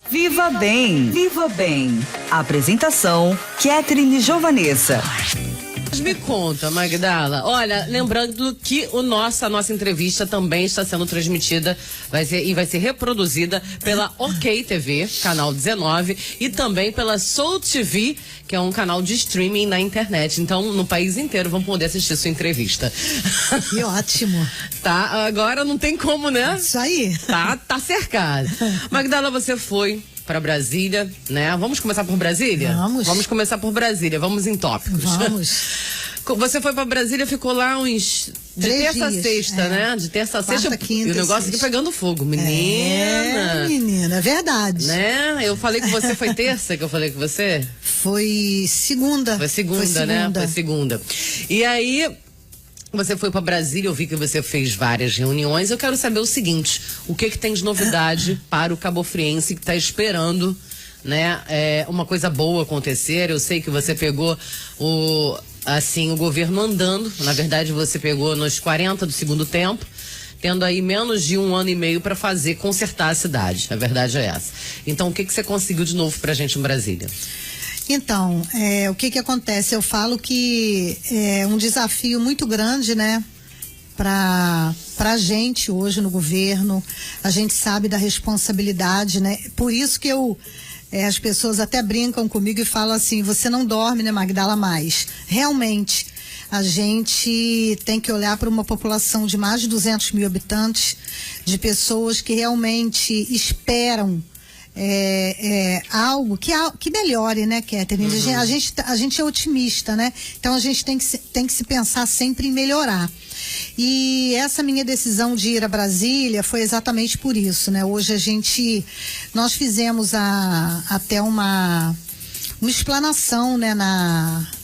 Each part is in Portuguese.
Viva Bem, Viva Bem. Apresentação, Catherine Giovanessa. Me conta, Magdala. Olha, lembrando que a nossa entrevista também está sendo transmitida vai ser reproduzida pela OK TV, canal 19, e também pela Soul TV, que é um canal de streaming na internet. Então, no país inteiro vão poder assistir sua entrevista. Que ótimo. Tá, agora não tem como, né? Isso aí. Tá cercado. Magdala, você foi para Brasília, né? Vamos começar por Brasília? Vamos começar por Brasília. Vamos em tópicos. Vamos. Você foi para Brasília, ficou lá uns de terça a sexta, né? De terça a sexta. Quarta, quinta, e o negócio aqui pegando fogo, menina. Menina, é verdade. Né? Eu falei que você foi terça, que eu falei com você? Foi segunda. Foi segunda, né? Foi segunda. E aí, você foi para Brasília, eu vi que você fez várias reuniões. Eu quero saber o seguinte: o que tem de novidade para o cabofriense que está esperando, né? Uma coisa boa acontecer. Eu sei que você pegou o governo andando. Na verdade, você pegou nos 40 do segundo tempo, tendo aí menos de 1 ano e meio para consertar a cidade. A verdade é essa. Então, o que você conseguiu de novo pra gente em Brasília? Então, o que acontece? Eu falo que é um desafio muito grande, né? Pra gente hoje no governo. A gente sabe da responsabilidade, né? Por isso que as pessoas até brincam comigo e falam assim: você não dorme, né, Magdala, mais. Realmente, a gente tem que olhar para uma população de mais de 200 mil habitantes, de pessoas que realmente esperam algo que melhore, né, Catherine? Uhum. A gente é otimista, né? Então a gente tem que se pensar sempre em melhorar. E essa minha decisão de ir a Brasília foi exatamente por isso, né? Hoje nós fizemos até uma explanação, né,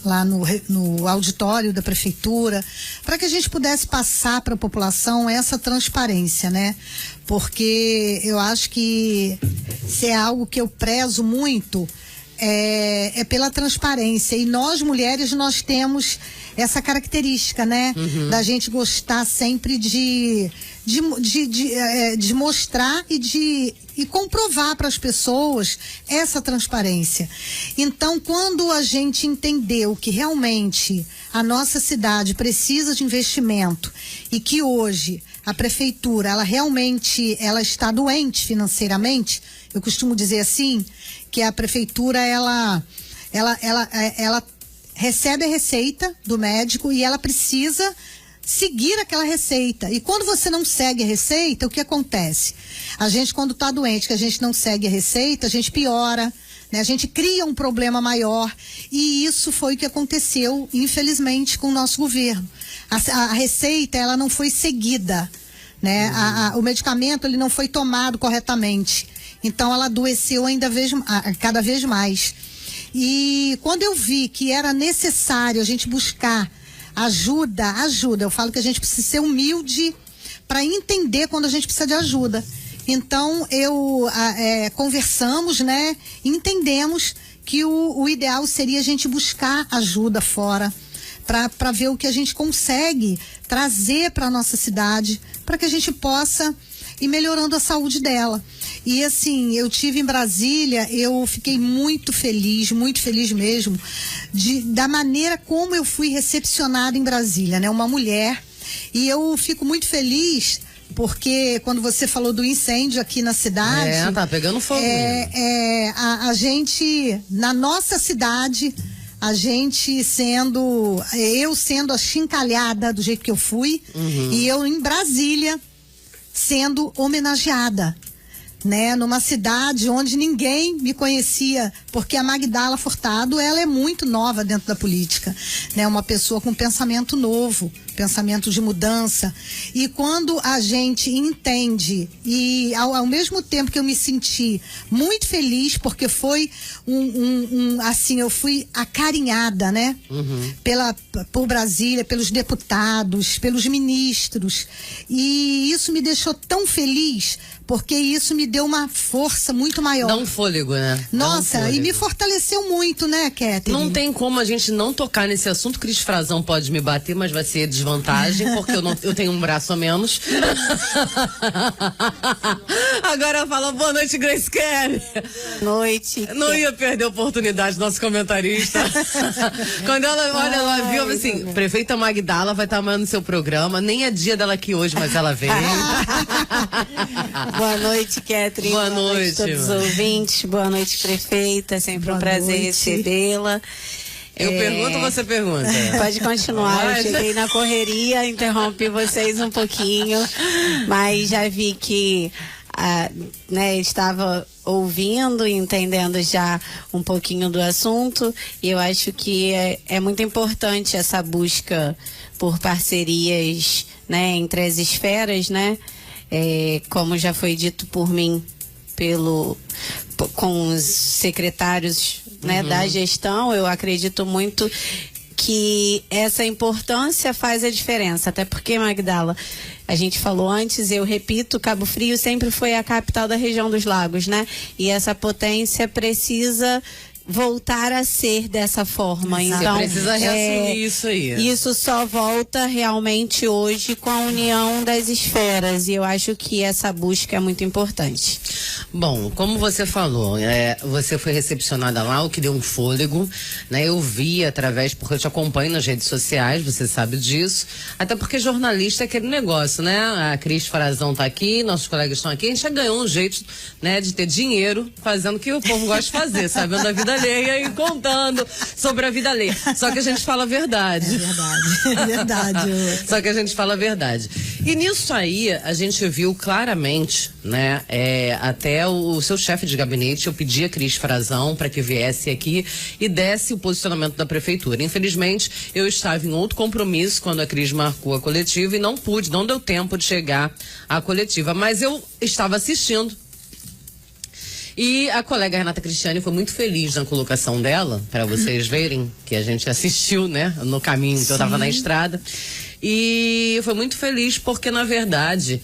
lá no auditório da prefeitura, para que a gente pudesse passar para a população essa transparência, né? Porque eu acho que se é algo que eu prezo muito, é pela transparência. E nós, mulheres, nós temos essa característica, né? Uhum. Da gente gostar sempre de mostrar e comprovar para as pessoas essa transparência. Então, quando a gente entendeu que realmente a nossa cidade precisa de investimento e que hoje a prefeitura, ela está doente financeiramente, eu costumo dizer assim, que a prefeitura, ela recebe a receita do médico e ela precisa seguir aquela receita. E quando você não segue a receita, o que acontece? A gente, quando está doente, que a gente não segue a receita, a gente piora, né? A gente cria um problema maior. E isso foi o que aconteceu, infelizmente, com o nosso governo. A receita, ela não foi seguida, né? O medicamento, ele não foi tomado corretamente. Então, ela adoeceu cada vez mais. E quando eu vi que era necessário a gente buscar ajuda, eu falo que a gente precisa ser humilde para entender quando a gente precisa de ajuda. Então, conversamos, né? Entendemos que o ideal seria a gente buscar ajuda fora, para ver o que a gente consegue trazer para a nossa cidade, para que a gente possa ir melhorando a saúde dela. E assim, eu tive em Brasília, eu fiquei muito feliz mesmo, da maneira como eu fui recepcionada em Brasília, né? Uma mulher. E eu fico muito feliz porque quando você falou do incêndio aqui na cidade... tá pegando fogo. A gente, na nossa cidade, eu sendo achincalhada do jeito que eu fui, e eu em Brasília sendo homenageada, né, numa cidade onde ninguém me conhecia, porque a Magdala Furtado, ela é muito nova dentro da política, né, uma pessoa com pensamento novo, pensamento de mudança. E quando a gente entende, e ao mesmo tempo que eu me senti muito feliz, porque foi assim, eu fui acarinhada, né? Por Brasília, pelos deputados, pelos ministros. E isso me deixou tão feliz, porque isso me deu uma força muito maior. Dá um fôlego, né? Nossa, e me fortaleceu muito, né, Catherine? Não tem como a gente não tocar nesse assunto. Cris Frazão pode me bater, mas vai ser desvantagem, porque eu tenho um braço a menos. Agora fala, boa noite, Grace Kelly. Boa noite. Não ia perder a oportunidade, nosso comentarista. Quando ela, olha, ela viu assim, prefeita Magdala vai estar amanhã no seu programa, nem é dia dela aqui hoje, mas ela veio. Boa noite, Catherine. Boa noite, a todos os ouvintes. Boa noite, prefeita. Sempre um prazer recebê-la. Eu pergunto, você pergunta. Pode continuar. Eu cheguei na correria, interrompi vocês um pouquinho, mas já vi que estava ouvindo e entendendo já um pouquinho do assunto, e eu acho que é muito importante essa busca por parcerias, né, entre as esferas, né? Como já foi dito por mim com os secretários, né, da gestão, eu acredito muito que essa importância faz a diferença, até porque, Magdala, a gente falou antes, eu repito, Cabo Frio sempre foi a capital da região dos lagos, né? E essa potência precisa voltar a ser dessa forma. Então, você precisa reassumir isso aí. Isso só volta realmente hoje com a união das esferas, e eu acho que essa busca é muito importante. Bom, como você falou, você foi recepcionada lá, o que deu um fôlego, né? Eu vi porque eu te acompanho nas redes sociais, você sabe disso, até porque jornalista é aquele negócio, né? A Cris Frazão tá aqui, nossos colegas estão aqui, a gente já ganhou um jeito, né, de ter dinheiro fazendo o que o povo gosta de fazer, sabendo a vida alheia e contando sobre a vida alheia. Só que a gente fala a verdade. É verdade. Só que a gente fala a verdade. E nisso aí, a gente viu claramente, né, até o seu chefe de gabinete, eu pedi a Cris Frazão para que viesse aqui e desse o posicionamento da prefeitura. Infelizmente, eu estava em outro compromisso quando a Cris marcou a coletiva e não deu tempo de chegar à coletiva, mas eu estava assistindo. E a colega Renata Cristiane foi muito feliz na colocação dela, para vocês verem que a gente assistiu, né, no caminho que eu estava na estrada. E foi muito feliz porque, na verdade,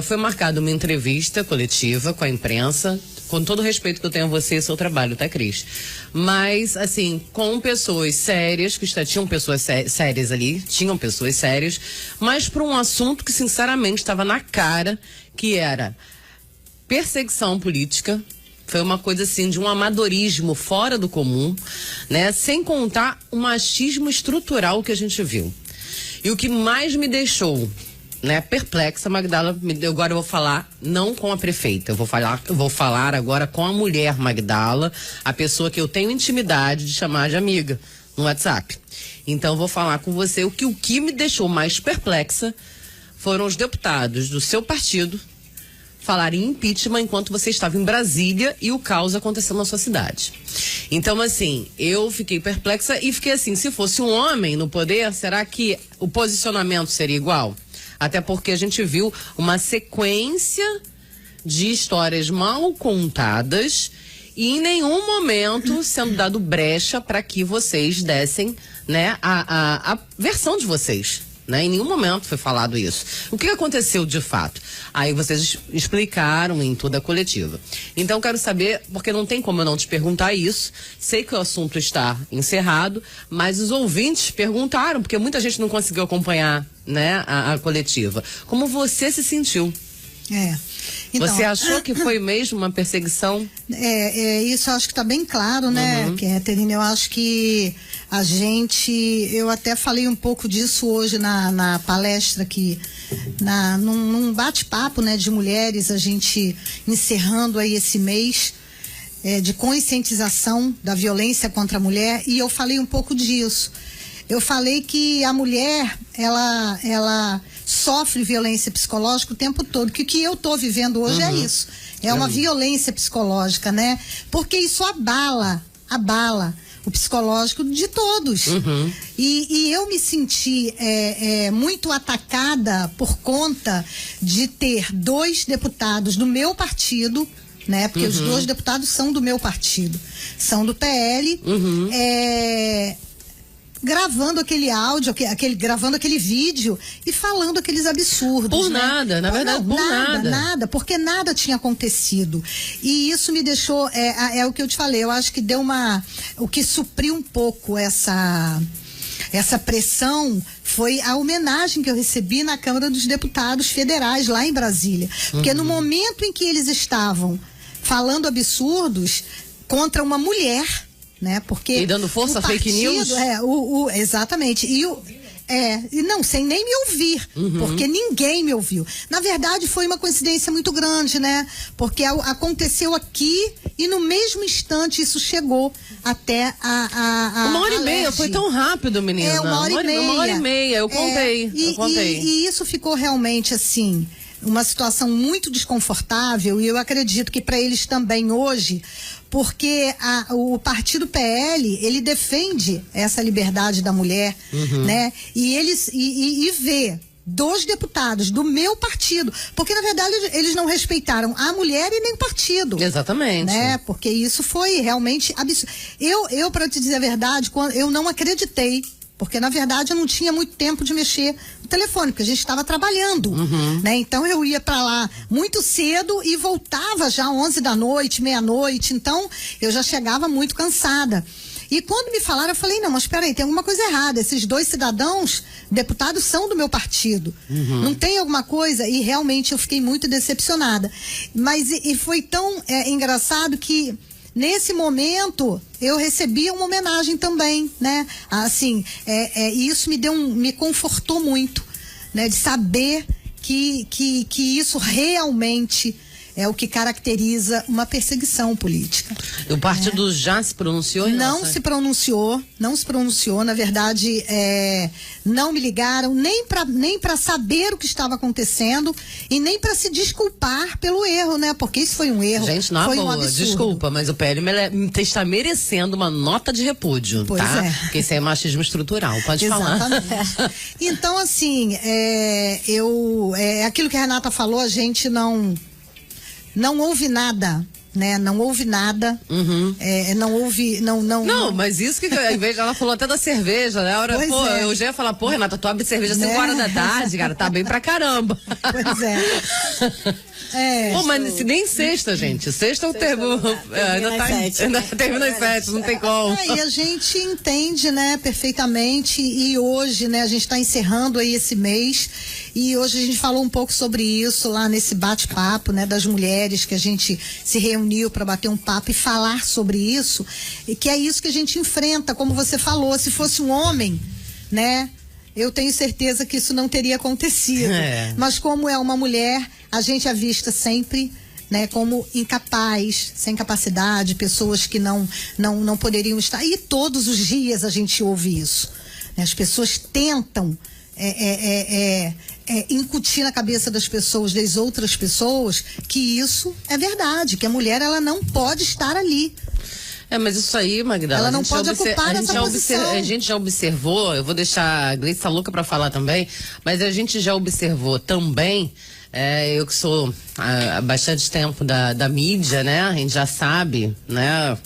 foi marcada uma entrevista coletiva com a imprensa, com todo o respeito que eu tenho a você e seu trabalho, tá, Cris? Mas, assim, com pessoas sérias, tinham pessoas sérias ali, tinham pessoas sérias, mas para um assunto que, sinceramente, estava na cara, que era perseguição política. Foi uma coisa assim, de um amadorismo fora do comum, né? Sem contar o machismo estrutural que a gente viu. E o que mais me deixou, né, perplexa, Magdala, agora eu vou falar não com a prefeita, eu vou falar agora com a mulher Magdala, a pessoa que eu tenho intimidade de chamar de amiga no WhatsApp. Então eu vou falar com você o que me deixou mais perplexa foram os deputados do seu partido falar em impeachment enquanto você estava em Brasília e o caos aconteceu na sua cidade. Então, assim, eu fiquei perplexa e fiquei assim, se fosse um homem no poder, será que o posicionamento seria igual? Até porque a gente viu uma sequência de histórias mal contadas e em nenhum momento sendo dado brecha para que vocês dessem, né, a versão de vocês. Né? Em nenhum momento foi falado isso. O que aconteceu de fato? Aí vocês explicaram em toda a coletiva. Então quero saber, porque não tem como eu não te perguntar isso. Sei que o assunto está encerrado, mas os ouvintes perguntaram, porque muita gente não conseguiu acompanhar, né, a coletiva. Como você se sentiu? Então, você achou que foi mesmo uma perseguição? Isso eu acho que está bem claro, né, Catherine? Eu acho que eu até falei um pouco disso hoje na palestra aqui, num bate-papo, né, de mulheres, a gente encerrando aí esse mês de conscientização da violência contra a mulher, e eu falei um pouco disso. Eu falei que a mulher, ela sofre violência psicológica o tempo todo, que o que eu estou vivendo hoje é isso. É uma violência psicológica, né? Porque isso abala o psicológico de todos. E eu me senti muito atacada por conta de ter 2 deputados do meu partido, né? Porque os 2 deputados são do meu partido, são do PL, gravando aquele áudio, gravando aquele vídeo e falando aqueles absurdos. Por, né? Nada, na verdade, por nada, porque nada tinha acontecido. E isso me deixou, o que eu te falei, eu acho que deu o que supriu um pouco essa pressão foi a homenagem que eu recebi na Câmara dos Deputados Federais, lá em Brasília. Porque no momento em que eles estavam falando absurdos contra uma mulher, né? Porque e dando força a fake news? Exatamente. E não, sem nem me ouvir, porque ninguém me ouviu. Na verdade, foi uma coincidência muito grande, né? Porque aconteceu aqui e no mesmo instante isso chegou até a 1h30, foi tão rápido, menina. 1h30. 1h30, eu contei. E isso ficou realmente assim, uma situação muito desconfortável, e eu acredito que para eles também hoje, porque o partido PL, ele defende essa liberdade da mulher, né? E vê 2 deputados do meu partido, porque na verdade eles não respeitaram a mulher e nem o partido. Exatamente. Né? Porque isso foi realmente absurdo. Eu para te dizer a verdade, eu não acreditei. Porque, na verdade, eu não tinha muito tempo de mexer no telefone, porque a gente estava trabalhando, né? Então, eu ia para lá muito cedo e voltava já 11 da noite, meia-noite. Então, eu já chegava muito cansada. E quando me falaram, eu falei, não, mas peraí, tem alguma coisa errada. Esses 2 cidadãos, deputados, são do meu partido. Não tem alguma coisa? E realmente eu fiquei muito decepcionada. Mas e foi tão engraçado que nesse momento eu recebi uma homenagem também, né? Assim, e isso me confortou muito, né? De saber que isso realmente é o que caracteriza uma perseguição política. O partido já se pronunciou? Não se pronunciou. Na verdade, não me ligaram nem para saber o que estava acontecendo e nem para se desculpar pelo erro, né? Porque isso foi um erro. Gente, na boa, desculpa, mas o PL está merecendo uma nota de repúdio, pois tá? Porque isso é machismo estrutural, pode falar. Exatamente. Então, assim, aquilo que a Renata falou, a gente não houve nada, né? Não houve nada. Não houve. Não, mas isso que ao invés ela falou até da cerveja, né? Eu já ia falar, Renata, tu abre cerveja às 5 horas da tarde, cara, tá bem pra caramba. Pois é. Mas nem sexta, gente. Sexta é o termo. Ainda termina às 7, não tem como. E a gente entende, né, perfeitamente. E hoje, né, a gente está encerrando aí esse mês. E hoje a gente falou um pouco sobre isso lá nesse bate-papo, né, das mulheres, que a gente se reuniu para bater um papo e falar sobre isso. E que é isso que a gente enfrenta, como você falou. Se fosse um homem, né, eu tenho certeza que isso não teria acontecido. Mas como é uma mulher, a gente é vista sempre, né, como incapaz, sem capacidade, pessoas que não poderiam estar. E todos os dias a gente ouve isso. Né? As pessoas tentam incutir na cabeça das pessoas, das outras pessoas, que isso é verdade, que a mulher ela não pode estar ali. Mas isso aí, Magdala, ela não pode ocupar essa posição. A gente já observou, eu vou deixar a Gleice tá louca pra falar também, mas a gente já observou também, eu que sou há bastante tempo da mídia, né? A gente já sabe, né?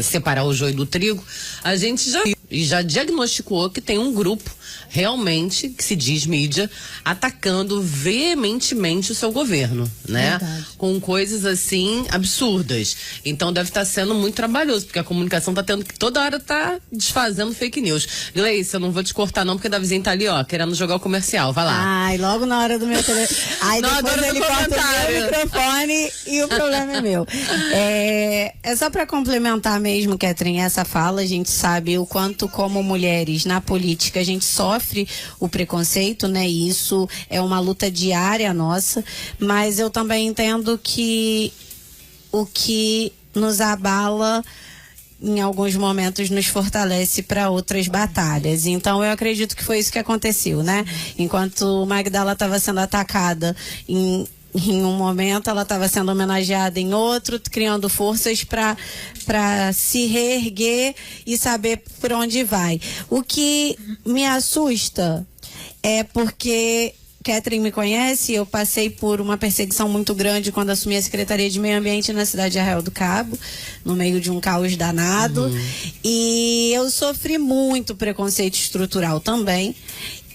Separar o joio do trigo. A gente já diagnosticou que tem um grupo realmente, que se diz mídia, atacando veementemente o seu governo, né? Verdade. Com coisas assim absurdas. Então deve estar sendo muito trabalhoso, porque a comunicação tá tendo que toda hora tá desfazendo fake news. Gleice, eu não vou te cortar não, porque a Davizinha tá ali, ó, querendo jogar o comercial. Vai lá. Ai, logo na hora do meu telefone. Aí depois ele corta o meu microfone e o problema é meu. É só para complementar mesmo, Catherine, essa fala, a gente sabe o quanto como mulheres na política a gente sofre o preconceito, né? E isso é uma luta diária nossa, mas eu também entendo que o que nos abala em alguns momentos nos fortalece para outras batalhas. Então eu acredito que foi isso que aconteceu, né? Enquanto Magdala estava sendo atacada em um momento, ela estava sendo homenageada em outro, criando forças para se reerguer e saber por onde vai. O que me assusta é porque Catherine me conhece, eu passei por uma perseguição muito grande quando assumi a Secretaria de Meio Ambiente na cidade de Arraial do Cabo, no meio de um caos danado. E eu sofri muito preconceito estrutural também.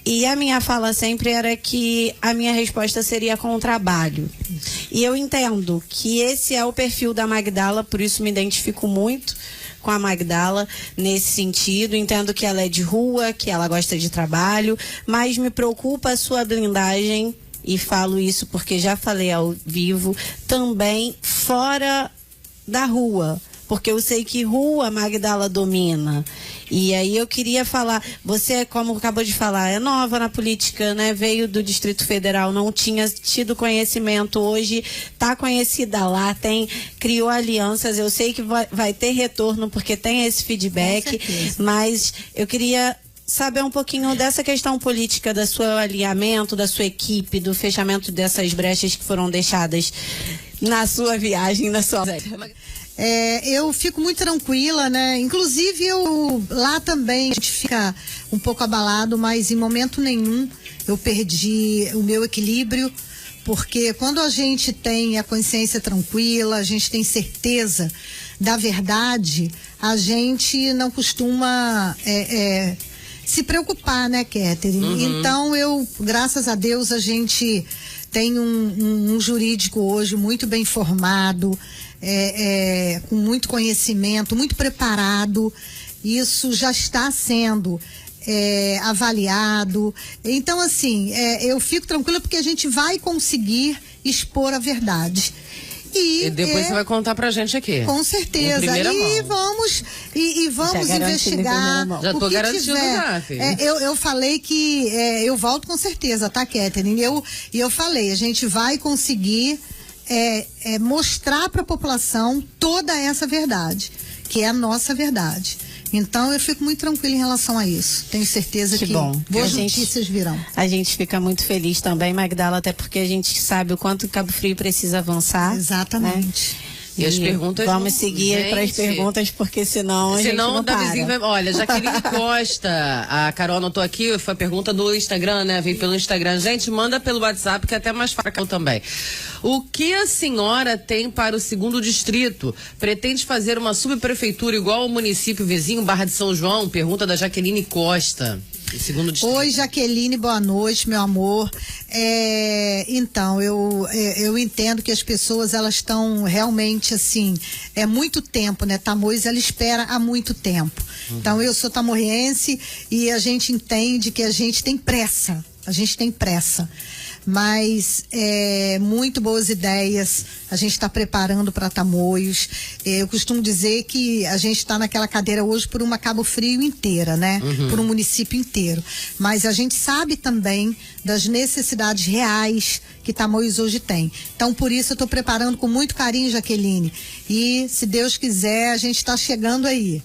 E a minha fala sempre era que a minha resposta seria com o trabalho. E eu entendo que esse é o perfil da Magdala, por isso me identifico muito com a Magdala nesse sentido. Entendo que ela é de rua, que ela gosta de trabalho, mas me preocupa a sua blindagem, e falo isso porque já falei ao vivo, também fora da rua. Porque eu sei que rua a Magdala domina. E aí eu queria falar, você, como acabou de falar, é nova na política, né? Veio do Distrito Federal, não tinha tido conhecimento, hoje está conhecida lá, criou alianças, eu sei que vai ter retorno porque tem esse feedback, mas eu queria saber um pouquinho dessa questão política, do seu alinhamento, da sua equipe, do fechamento dessas brechas que foram deixadas na sua viagem, na sua... Eu fico muito tranquila, né? Inclusive eu lá também a gente fica um pouco abalado, mas em momento nenhum eu perdi o meu equilíbrio, porque quando a gente tem a consciência tranquila, a gente tem certeza da verdade, a gente não costuma se preocupar, né, Catherine? Então graças a Deus, a gente tem um jurídico hoje muito bem formado, com muito conhecimento, muito preparado. Isso já está sendo avaliado. Então, assim, eu fico tranquila porque a gente vai conseguir expor a verdade. E depois você vai contar pra gente aqui. Com certeza. E vamos investigar. Já tô garantindo já, filho. Eu falei que eu volto com certeza, tá, Catherine? E eu falei, a gente vai conseguir mostrar para a população toda essa verdade, que é a nossa verdade. Então eu fico muito tranquila em relação a isso. Tenho certeza que boas notícias virão. A gente fica muito feliz também, Magdala, até porque a gente sabe o quanto o Cabo Frio precisa avançar. Exatamente. Né? E as perguntas... Vamos seguir para as perguntas, porque senão a gente não para. Davizinho vai... Olha, Jaqueline Costa, a Carol anotou aqui, foi a pergunta do Instagram, né? Veio pelo Instagram. Gente, manda pelo WhatsApp, que é até mais fácil também. O que a senhora tem para o 2º distrito? Pretende fazer uma subprefeitura igual ao município vizinho, Barra de São João? Pergunta da Jaqueline Costa. Oi, Jaqueline, boa noite, meu amor. Então, eu entendo que as pessoas, elas estão realmente assim, muito tempo, né? Tamoios, ela espera há muito tempo. Então, eu sou tamoiense e a gente entende que a gente tem pressa. Mas muito boas ideias a gente está preparando para Tamoios. Eu costumo dizer que a gente está naquela cadeira hoje por uma Cabo Frio inteira, né? Por um município inteiro. Mas a gente sabe também das necessidades reais que Tamoios hoje tem. Então, por isso eu estou preparando com muito carinho, Jaqueline. E, se Deus quiser, a gente está chegando aí.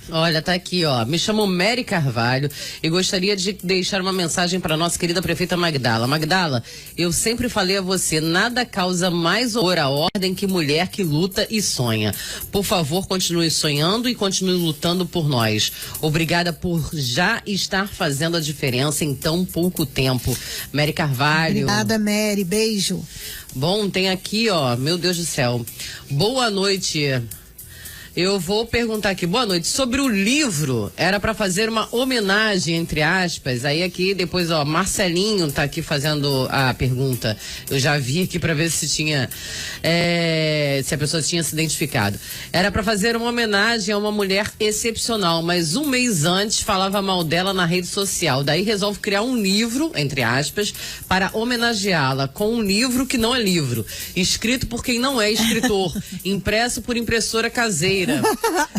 Olha, tá aqui, ó. Me chamo Mary Carvalho e gostaria de deixar uma mensagem para nossa querida prefeita Magdala. Magdala, eu sempre falei a você, nada causa mais horror à ordem que mulher que luta e sonha. Por favor, continue sonhando e continue lutando por nós. Obrigada por já estar fazendo a diferença em tão pouco tempo. Mary Carvalho. Obrigada, Mary. Beijo. Bom, tem aqui, ó, meu Deus do céu. Boa noite. Eu vou perguntar aqui, boa noite, sobre o livro, era para fazer uma homenagem, entre aspas, aí aqui depois, ó, Marcelinho tá aqui fazendo a pergunta, eu já vi aqui para ver se tinha, se a pessoa tinha se identificado. Era para fazer uma homenagem a uma mulher excepcional, mas um mês antes falava mal dela na rede social, daí resolve criar um livro, entre aspas, para homenageá-la, com um livro que não é livro, escrito por quem não é escritor, impresso por impressora caseira,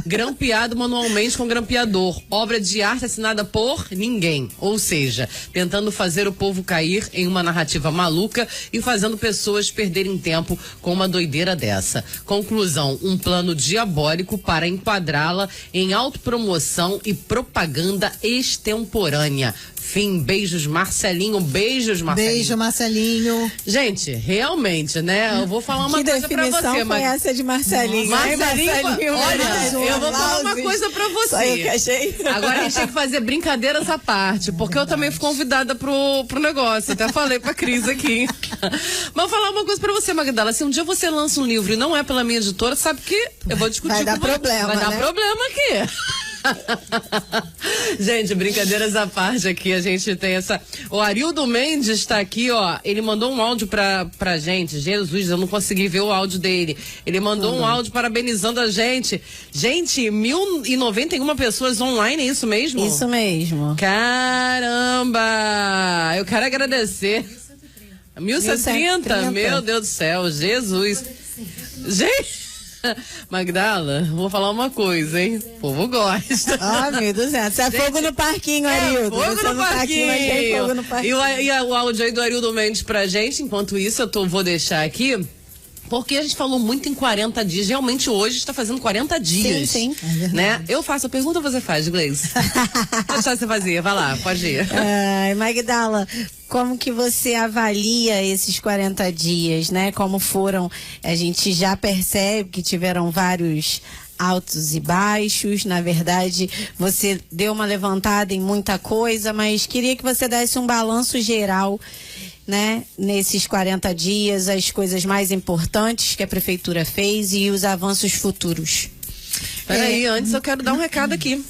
grampeado manualmente com grampeador, obra de arte assinada por ninguém, ou seja, tentando fazer o povo cair em uma narrativa maluca e fazendo pessoas perderem tempo com uma doideira dessa. Conclusão, um plano diabólico para enquadrá-la em autopromoção e propaganda extemporânea. Fim, beijos, Marcelinho. Beijos, Marcelinho. Beijo, Marcelinho. Gente, realmente, né? Eu vou falar uma coisa pra você. Que foi essa de Marcelinho? Marcelinho, olha, eu vou falar uma coisa pra você. Só eu que achei. Agora a gente tem que fazer brincadeiras à parte, porque eu também fui convidada pro negócio. Até falei pra Cris aqui. Mas vou falar uma coisa pra você, Magdala. Se um dia você lança um livro e não é pela minha editora, sabe que eu vou discutir com você. Vai dar problema, Vai dar problema aqui. Gente, brincadeiras à parte aqui, a gente tem essa... O Arildo Mendes tá aqui, ó, ele mandou um áudio pra gente. Jesus, eu não consegui ver o áudio dele. Ele mandou um áudio parabenizando a gente. Gente, 1.091 pessoas online, é isso mesmo? Isso mesmo. Caramba! Eu quero agradecer. 1130? Meu Deus do céu, Jesus. Gente... Magdala, vou falar uma coisa, hein? O povo gosta. Ah, meu Deus do céu. Isso é fogo no parquinho, Arildo. Fogo no parquinho. Mas tem fogo no parquinho. E o áudio aí do Arildo Mendes pra gente. Enquanto isso, vou deixar aqui. Porque a gente falou muito em 40 dias. Realmente hoje está fazendo 40 dias. Sim. Né? Eu faço a pergunta, você faz, Gleice. Deixa você fazer. Vai lá, pode ir. Ai, Magdala, como que você avalia esses 40 dias, né? Como foram? A gente já percebe que tiveram vários altos e baixos. Na verdade, você deu uma levantada em muita coisa, mas queria que você desse um balanço geral, né, nesses 40 dias, as coisas mais importantes que a prefeitura fez e os avanços futuros. Peraí, antes eu quero dar um recado aqui.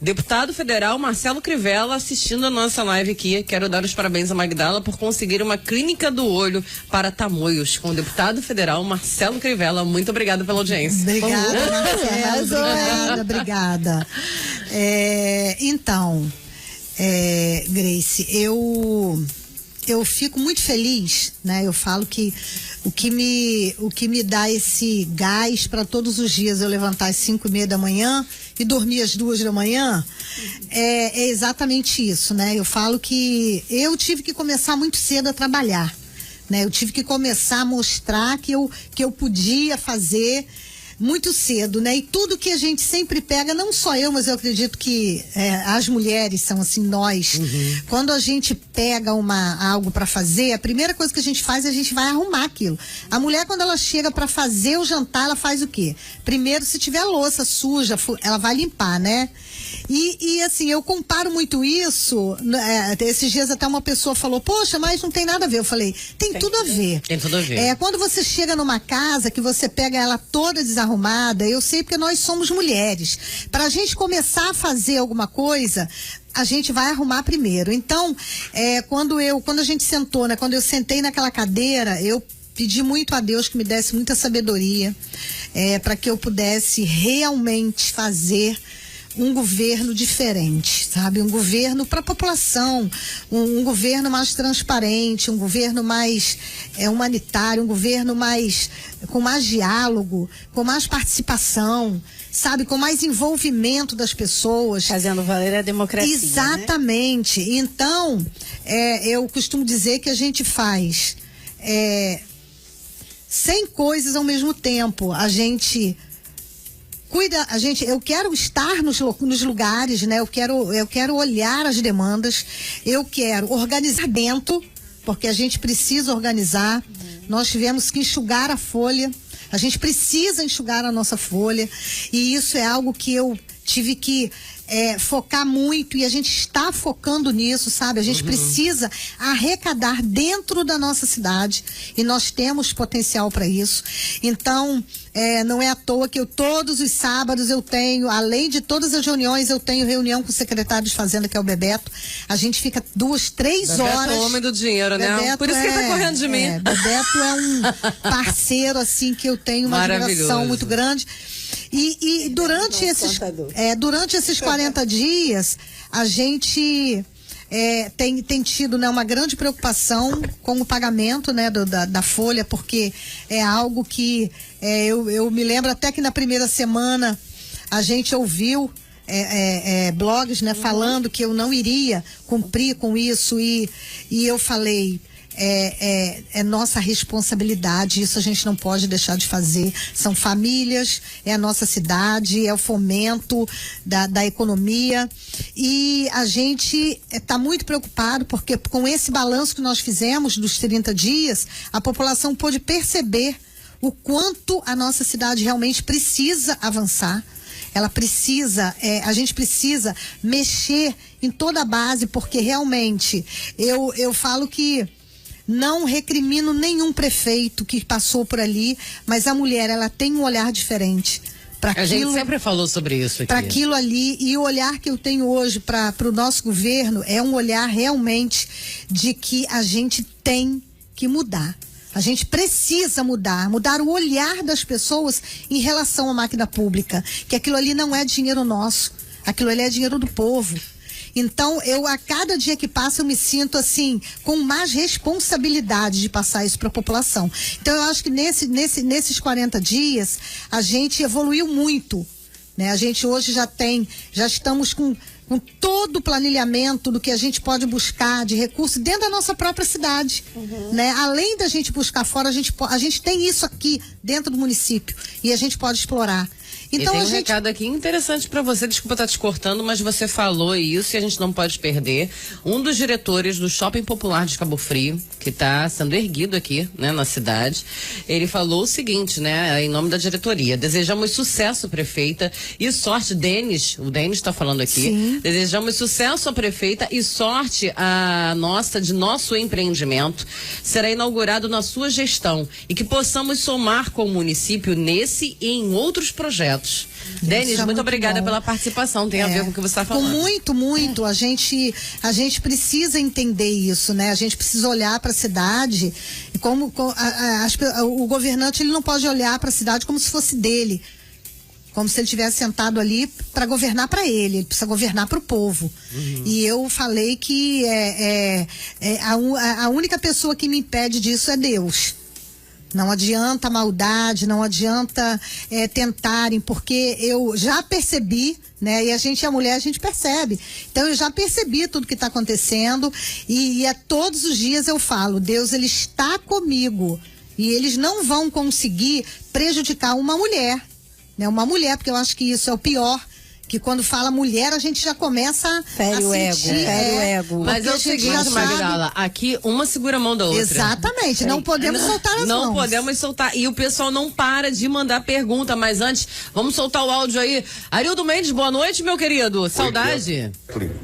Deputado federal Marcelo Crivella assistindo a nossa live aqui. Quero dar os parabéns a Magdala por conseguir uma clínica do olho para tamoios com o deputado federal Marcelo Crivella. Muito obrigada pela audiência. Obrigada, Marcelo. Obrigada. Então, Grace, eu fico muito feliz, né? Eu falo que o que me dá esse gás para todos os dias eu levantar às 5:30 da manhã e dormir às 2 da manhã é exatamente isso, né? Eu falo que eu tive que começar muito cedo a trabalhar, né? Eu tive que começar a mostrar que eu podia fazer muito cedo, né? E tudo que a gente sempre pega, não só eu, mas eu acredito que as mulheres são assim, nós. Quando a gente pega algo para fazer, a primeira coisa que a gente faz, a gente vai arrumar aquilo. A mulher, quando ela chega para fazer o jantar, ela faz o quê? Primeiro, se tiver louça suja, ela vai limpar, né? E assim, eu comparo muito isso. Esses dias até uma pessoa falou, poxa, mas não tem nada a ver. Eu falei, tem tudo a ver. Tem tudo a ver. Quando você chega numa casa que você pega ela toda desarrumada, eu sei porque nós somos mulheres. Para a gente começar a fazer alguma coisa, a gente vai arrumar primeiro. Então, quando a gente sentou, né? Quando eu sentei naquela cadeira, eu pedi muito a Deus que me desse muita sabedoria, para que eu pudesse realmente fazer um governo diferente, sabe? Um governo para a população, um governo mais transparente, um governo mais humanitário, um governo com mais diálogo, com mais participação, sabe? Com mais envolvimento das pessoas. Fazendo valer a democracia. Exatamente. Né? Então, eu costumo dizer que a gente faz 100 coisas ao mesmo tempo. A gente eu quero estar nos lugares, né? Eu quero olhar as demandas, eu quero organizar dentro, porque a gente precisa organizar. Nós tivemos que enxugar a folha, a gente precisa enxugar a nossa folha, e isso é algo que eu tive que focar muito, e a gente está focando nisso, sabe? A gente precisa arrecadar dentro da nossa cidade, e nós temos potencial para isso. Então, não é à toa que todos os sábados eu tenho, além de todas as reuniões, eu tenho reunião com o secretário de Fazenda, que é o Bebeto. A gente fica 2, 3 horas. Bebeto é o homem do dinheiro, né? Bebeto por isso que ele tá correndo de mim. Bebeto é um parceiro, assim, que eu tenho uma admiração muito grande. E durante esses 40 dias, a gente tem tido, né, uma grande preocupação com o pagamento, né, da folha, porque é algo que eu me lembro até que na primeira semana a gente ouviu blogs, né, falando que eu não iria cumprir com isso, e eu falei, é nossa responsabilidade, isso a gente não pode deixar de fazer. São famílias, é a nossa cidade, é o fomento da economia, e a gente está muito preocupado porque com esse balanço que nós fizemos dos 30 dias, a população pôde perceber o quanto a nossa cidade realmente precisa avançar. Ela precisa, a gente precisa mexer em toda a base, porque realmente eu falo que não recrimino nenhum prefeito que passou por ali, mas a mulher, ela tem um olhar diferente. para A gente sempre falou sobre isso aqui. Para aquilo ali, e o olhar que eu tenho hoje para o nosso governo é um olhar realmente de que a gente tem que mudar. A gente precisa mudar o olhar das pessoas em relação à máquina pública, que aquilo ali não é dinheiro nosso, aquilo ali é dinheiro do povo. Então, a cada dia que passa, eu me sinto assim, com mais responsabilidade de passar isso para a população. Então, eu acho que nesses 40 dias, a gente evoluiu muito, né? A gente hoje já estamos com todo o planilhamento do que a gente pode buscar de recursos dentro da nossa própria cidade, né? Além da gente buscar fora, a gente tem isso aqui dentro do município e a gente pode explorar. Então, e tem um recado aqui interessante para você, desculpa estar te cortando, mas você falou isso e a gente não pode perder. Um dos diretores do Shopping Popular de Cabo Frio, que está sendo erguido aqui, né, na cidade, ele falou o seguinte, né, em nome da diretoria: desejamos sucesso, prefeita, e sorte, o Denis está falando aqui. Sim. Desejamos sucesso à prefeita e sorte de nosso empreendimento. Será inaugurado na sua gestão e que possamos somar com o município nesse e em outros projetos. Denis, muito obrigada pela participação. Tem a ver com o que você está falando. Muito. A gente precisa entender isso, né? A gente precisa olhar para a cidade e o governante, ele não pode olhar para a cidade como se fosse dele, como se ele tivesse sentado ali para governar para ele precisa governar para o povo. E eu falei que a única pessoa que me impede disso é Deus. Não adianta maldade, não adianta tentarem, porque eu já percebi, né? E a mulher, a gente percebe. Então eu já percebi tudo que está acontecendo e todos os dias eu falo, Deus, ele está comigo e eles não vão conseguir prejudicar uma mulher, né? Uma mulher, porque eu acho que isso é o pior. Que quando fala mulher, a gente já começa a sentir. Fere o ego. Mas é o seguinte, Magdala, aqui uma segura a mão da outra. Exatamente, não podemos soltar as mãos. Não podemos soltar. E o pessoal não para de mandar pergunta, mas antes, vamos soltar o áudio aí. Arildo Mendes, boa noite, meu querido. Saudade.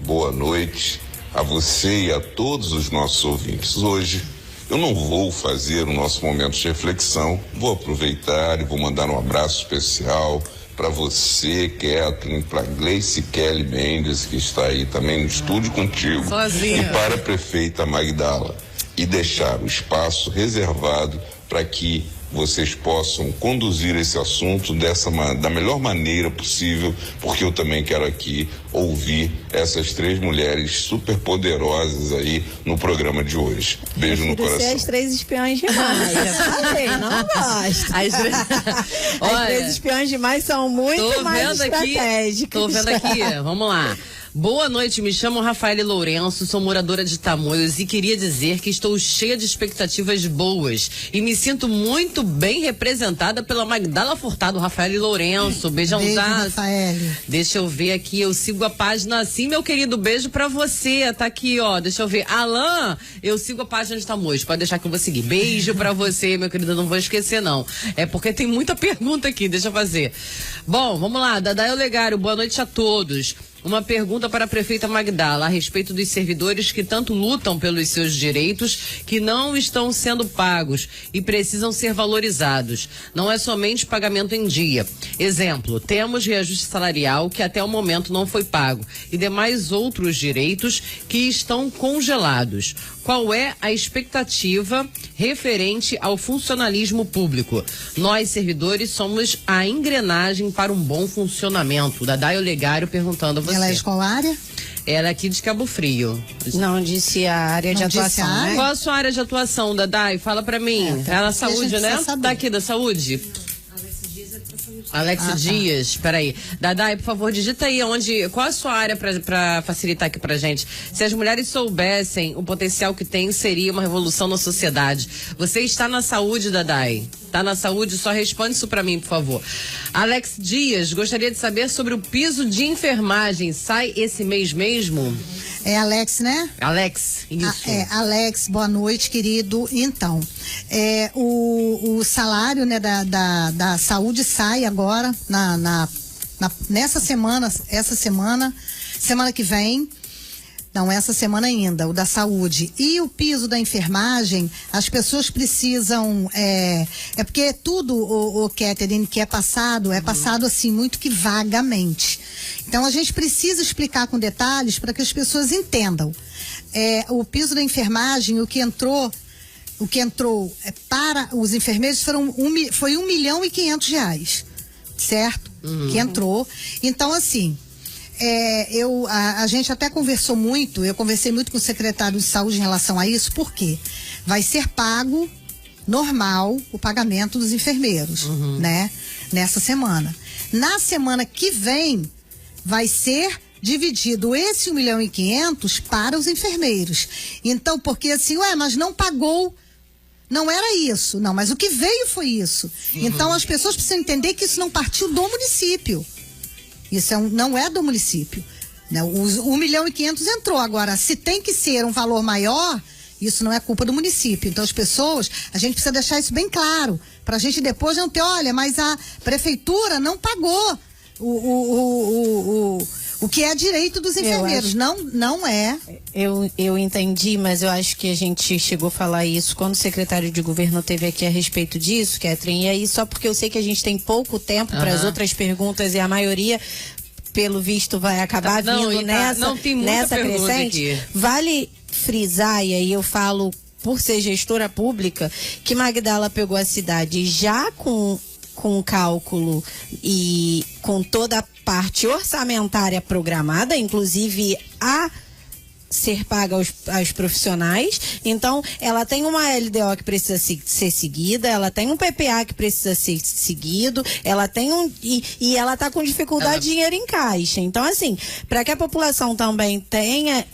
Boa noite a você e a todos os nossos ouvintes. Hoje, eu não vou fazer o nosso momento de reflexão, vou aproveitar e vou mandar um abraço especial para você, Kathleen, para Gleice Kelly Mendes, que está aí também no estúdio contigo, sozinha, e para a prefeita Magdala, e deixar o espaço reservado para que vocês possam conduzir esse assunto da melhor maneira possível, porque eu também quero aqui ouvir essas 3 mulheres super poderosas aí no programa de hoje. Beijo no coração. As 3 espiões demais. Não gosto. As 3 espiões demais são muito mais estratégicas. Tô vendo aqui, vamos lá. Boa noite, me chamo Rafael Lourenço, sou moradora de Tamoios e queria dizer que estou cheia de expectativas boas e me sinto muito bem representada pela Magdala Furtado. Rafael Lourenço, beijão. Beijo, Rafael. Deixa eu ver aqui, eu sigo a página assim, meu querido, beijo pra você, tá aqui, ó, deixa eu ver. Alan, eu sigo a página de Tamoios, pode deixar que eu vou seguir. Beijo pra você, meu querido, não vou esquecer não. É porque tem muita pergunta aqui, deixa eu fazer. Bom, vamos lá, Dadaio Olegário, boa noite a todos. Uma pergunta para a prefeita Magdala a respeito dos servidores que tanto lutam pelos seus direitos, que não estão sendo pagos e precisam ser valorizados. Não é somente pagamento em dia. Exemplo, temos reajuste salarial que até o momento não foi pago e demais outros direitos que estão congelados. Qual é a expectativa referente ao funcionalismo público? Nós, servidores, somos a engrenagem para um bom funcionamento. Dadaio Olegário perguntando a você. Ela é escolária? Ela é aqui de Cabo Frio. Não disse a área de atuação, né? Qual a sua área de atuação, Dadai? Fala pra mim. Ela saúde, né? Daqui da saúde. Alex Dias, peraí. Dadai, por favor, digita aí qual a sua área pra facilitar aqui pra gente. Se as mulheres soubessem o potencial que tem, seria uma revolução na sociedade. Você está na saúde, Dadai? Tá na saúde? Só responde isso pra mim, por favor. Alex Dias, gostaria de saber sobre o piso de enfermagem. Sai esse mês mesmo? É Alex, né? Alex, isso. Alex, boa noite, querido. Então, o salário, né, da saúde sai agora nessa semana, semana que vem. Não, essa semana ainda, o da saúde. E o piso da enfermagem, as pessoas precisam, é porque tudo, o Catherine, que é passado assim, muito que vagamente. Então a gente precisa explicar com detalhes para que as pessoas entendam. O piso da enfermagem, o que entrou para os enfermeiros foi R$1.500.000, certo? Que entrou. Então, assim, a gente até conversou muito, eu conversei muito com o secretário de saúde em relação a isso, porque vai ser pago normal o pagamento dos enfermeiros, né? Nessa semana. Na semana que vem, vai ser dividido esse 1.500.000 para os enfermeiros. Então, porque assim, mas não pagou. Não era isso. Não, mas o que veio foi isso. Então, as pessoas precisam entender que isso não partiu do município. Isso não é do município. Né? Os 1.500.000 entrou. Agora, se tem que ser um valor maior, isso não é culpa do município. Então, as pessoas, a gente precisa deixar isso bem claro. Para a gente depois não ter, olha, mas a prefeitura não pagou o que é direito dos enfermeiros. Não é. Eu entendi, mas eu acho que a gente chegou a falar isso quando o secretário de governo esteve aqui a respeito disso, Catherine. E aí, só porque eu sei que a gente tem pouco tempo para as outras perguntas e a maioria, pelo visto, vai acabar vindo nessa crescente. Aqui. Vale frisar, e aí eu falo por ser gestora pública, que Magdala pegou a cidade já com cálculo e com toda a parte orçamentária programada, inclusive a ser paga aos profissionais. Então, ela tem uma LDO que precisa ser seguida, ela tem um PPA que precisa ser seguido, ela tem e ela está com dificuldade de dinheiro em caixa. Então, assim, para que a população também entenda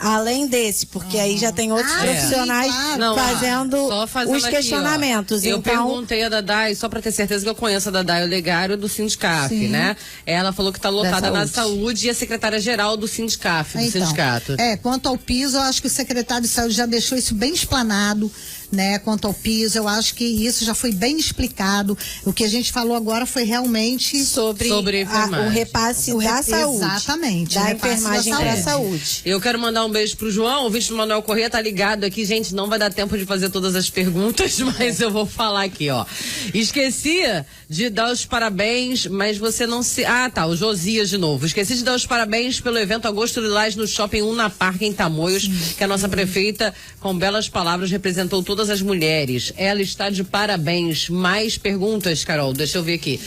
além desse, porque aí já tem outros profissionais fazendo os questionamentos. Aqui, eu perguntei a Dadai, só para ter certeza que eu conheço a Dadai Olegário do Sindicaf, né? Ela falou que está lotada na saúde e a secretária-geral do Sindicaf, do sindicato. Quanto ao piso, eu acho que o secretário de saúde já deixou isso bem explanado, né? Quanto ao piso, eu acho que isso já foi bem explicado. O que a gente falou agora foi realmente sobre o repasse da saúde. Exatamente. Da enfermagem para a saúde. Eu quero mandar um beijo pro João, o Vítor Manuel Corrêa tá ligado aqui, gente, não vai dar tempo de fazer todas as perguntas, mas eu vou falar aqui, ó. Esqueci de dar os parabéns, mas você não se... o Josias de novo. Esqueci de dar os parabéns pelo evento Agosto Lilás no Shopping Una Park em Tamoios, que a nossa prefeita, com belas palavras, representou todas as mulheres. Ela está de parabéns. Mais perguntas, Carol? Deixa eu ver aqui.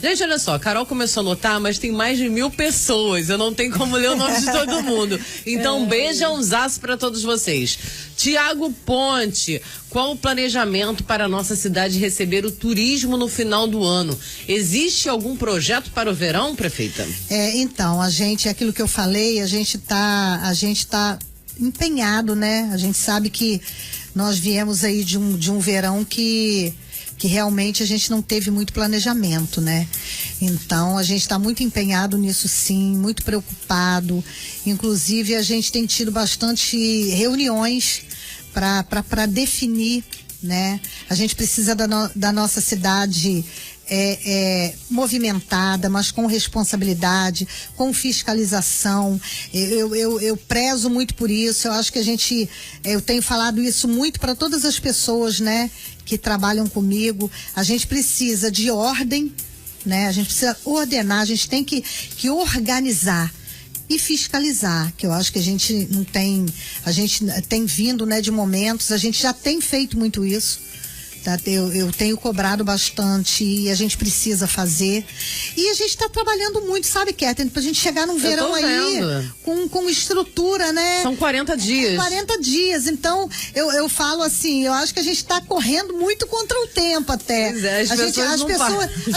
Gente, olha só, Carol começou a anotar, mas tem mais de 1.000 pessoas. Eu não tenho como ler o nome de todo mundo. Então, beijãozaço para todos vocês. Tiago Ponte, qual o planejamento para a nossa cidade receber o turismo no final do ano? Existe algum projeto para o verão, prefeita? Então, aquilo que eu falei, a gente tá empenhado, né? A gente sabe que nós viemos aí de um verão que realmente a gente não teve muito planejamento, né? Então, a gente está muito empenhado nisso, sim, muito preocupado. Inclusive, a gente tem tido bastante reuniões para definir, né? A gente precisa da nossa cidade movimentada, mas com responsabilidade, com fiscalização. Eu prezo muito por isso. Eu acho que eu tenho falado isso muito para todas as pessoas, né, que trabalham comigo. A gente precisa de ordem, né? A gente precisa ordenar, a gente tem que organizar e fiscalizar, que eu acho que a gente tem vindo, né, de momentos, a gente já tem feito muito isso. Tá? Eu tenho cobrado bastante e a gente precisa fazer. E a gente está trabalhando muito, sabe, Catherine, pra gente chegar num verão aí com estrutura, né? São 40 dias. 40 dias. Então, eu falo assim, eu acho que a gente está correndo muito contra o tempo até. Pois é, as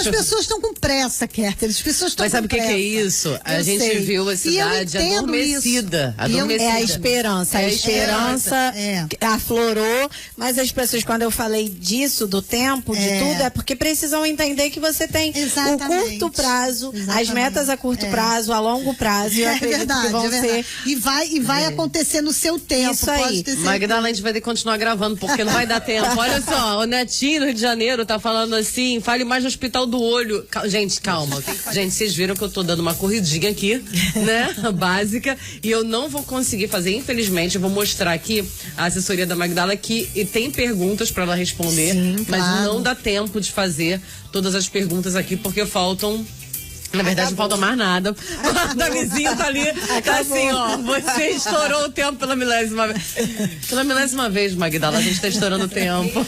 pessoas estão com pressa, Catherine. As pessoas estão com pressa. Mas sabe o que é isso? A gente viu a cidade adormecida. É a esperança. A esperança aflorou, mas as pessoas, quando eu falei de disso, do tempo, de tudo, é porque precisam entender que você tem o curto prazo, as metas a curto prazo, a longo prazo. Eu acredito que vão ser... E vai acontecer no seu tempo. Isso aí. Magdala, a gente vai ter que continuar gravando, porque não vai dar tempo. Olha só, o Netinho do Rio de Janeiro tá falando assim, fale mais no Hospital do Olho. Gente, calma. Gente, vocês viram que eu tô dando uma corridinha aqui, né? Básica. E eu não vou conseguir fazer, infelizmente. Eu vou mostrar aqui a assessoria da Magdala que tem perguntas pra ela responder. Sim, mas claro. não dá tempo de fazer todas as perguntas aqui, porque faltam... Na verdade, não falta mais nada. A vizinha tá ali, tá assim, ó. Você estourou o tempo pela milésima vez. Pela milésima vez, Magdala, a gente tá estourando o tempo.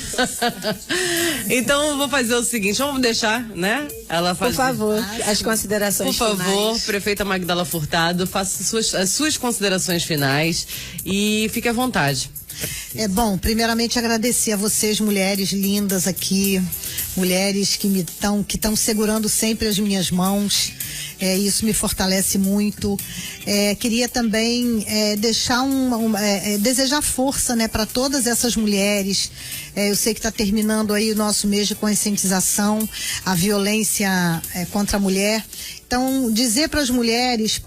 Então, eu vou fazer o seguinte, vamos deixar, né? Ela fazer. Por favor, as considerações finais. Por favor, finais. prefeita Magdala Furtado, faça as suas considerações finais e fique à vontade. Bom, primeiramente agradecer a vocês, mulheres lindas aqui, mulheres que estão segurando sempre as minhas mãos. Isso me fortalece muito. Queria também desejar força, né, para todas essas mulheres. Eu sei que está terminando aí o nosso mês de conscientização, a violência contra a mulher. Então, dizer para as mulheres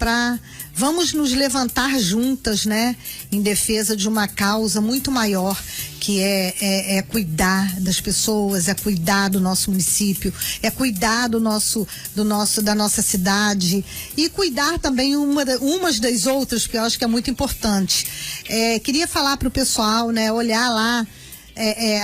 vamos nos levantar juntas, né, em defesa de uma causa muito maior, que é cuidar das pessoas, é cuidar do nosso município, é cuidar da nossa cidade e cuidar também umas das outras, porque eu acho que é muito importante. Queria falar para o pessoal, né, olhar lá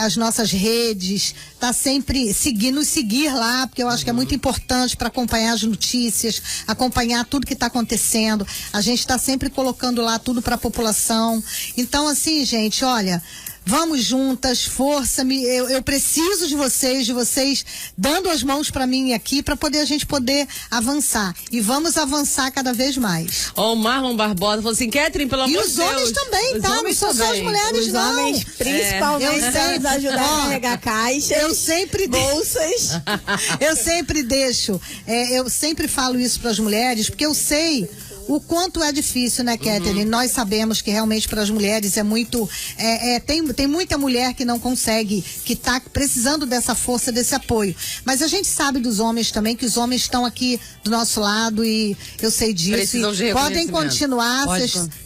as nossas redes, tá sempre seguir lá, porque eu acho que é muito importante para acompanhar as notícias, acompanhar tudo que está acontecendo. A gente está sempre colocando lá tudo para a população. Então, assim, gente, olha, vamos juntas, força, eu preciso de vocês dando as mãos para mim aqui, para a gente poder avançar. E vamos avançar cada vez mais. Ó, o Marlon Barbosa falou assim, Catherine, pelo amor de Deus. E os homens também, tá? Não são só as mulheres, não. Os homens, principalmente, nos ajudar a carregar caixas, eu sempre bolsas. Eu sempre falo isso para as mulheres, porque eu sei o quanto é difícil, né, Catherine? Nós sabemos que realmente para as mulheres é muito... tem muita mulher que não consegue, que está precisando dessa força, desse apoio. Mas a gente sabe dos homens também, que os homens estão aqui do nosso lado e eu sei disso. Precisam de podem continuar,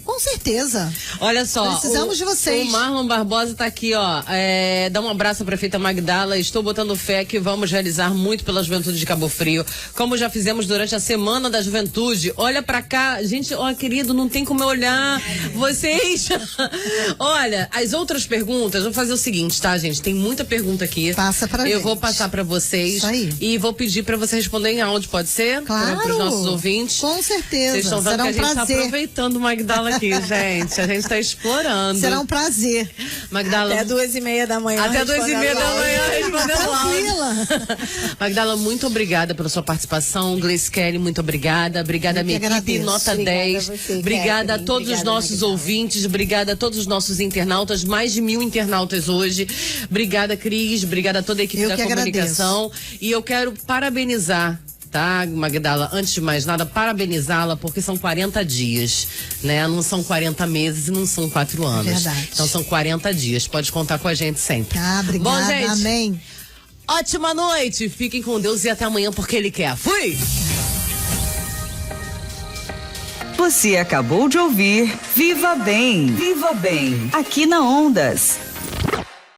com certeza. Olha só. Precisamos de vocês. O Marlon Barbosa tá aqui, ó. Dá um abraço à prefeita Magdala. Estou botando fé que vamos realizar muito pela juventude de Cabo Frio, como já fizemos durante a Semana da Juventude. Olha pra cá. Gente, ó, querido, não tem como eu olhar. Vocês. Olha, as outras perguntas, vou fazer o seguinte, tá, gente? Tem muita pergunta aqui. Passa pra gente. Eu vou passar pra vocês. Isso aí. E vou pedir pra você responder em áudio, pode ser? Claro. Para os nossos ouvintes. Com certeza. Vocês estão vendo Será que a gente tá aproveitando Magdala aqui, gente. A gente tá explorando. Será um prazer. Magdala. Até 2h30 da manhã. Até 2h30 da manhã respondendo áudio. Magdala, muito obrigada pela sua participação. Gleice Kelly, muito obrigada. Obrigada, minha equipe, nota 10. Obrigada a todos os nossos ouvintes. Obrigada a todos os nossos internautas. Mais de 1000 internautas hoje. Obrigada, Cris. Obrigada a toda a equipe da comunicação. Agradeço. E eu quero parabenizar, tá, Magdala? Antes de mais nada, parabenizá-la, porque são 40 dias, né? Não são 40 meses e não são 4 anos. Verdade. Então são 40 dias. Pode contar com a gente sempre. Obrigada. Bom, gente, amém. Ótima noite. Fiquem com Deus e até amanhã, porque Ele quer. Fui! Você acabou de ouvir Viva Bem, aqui na Ondas.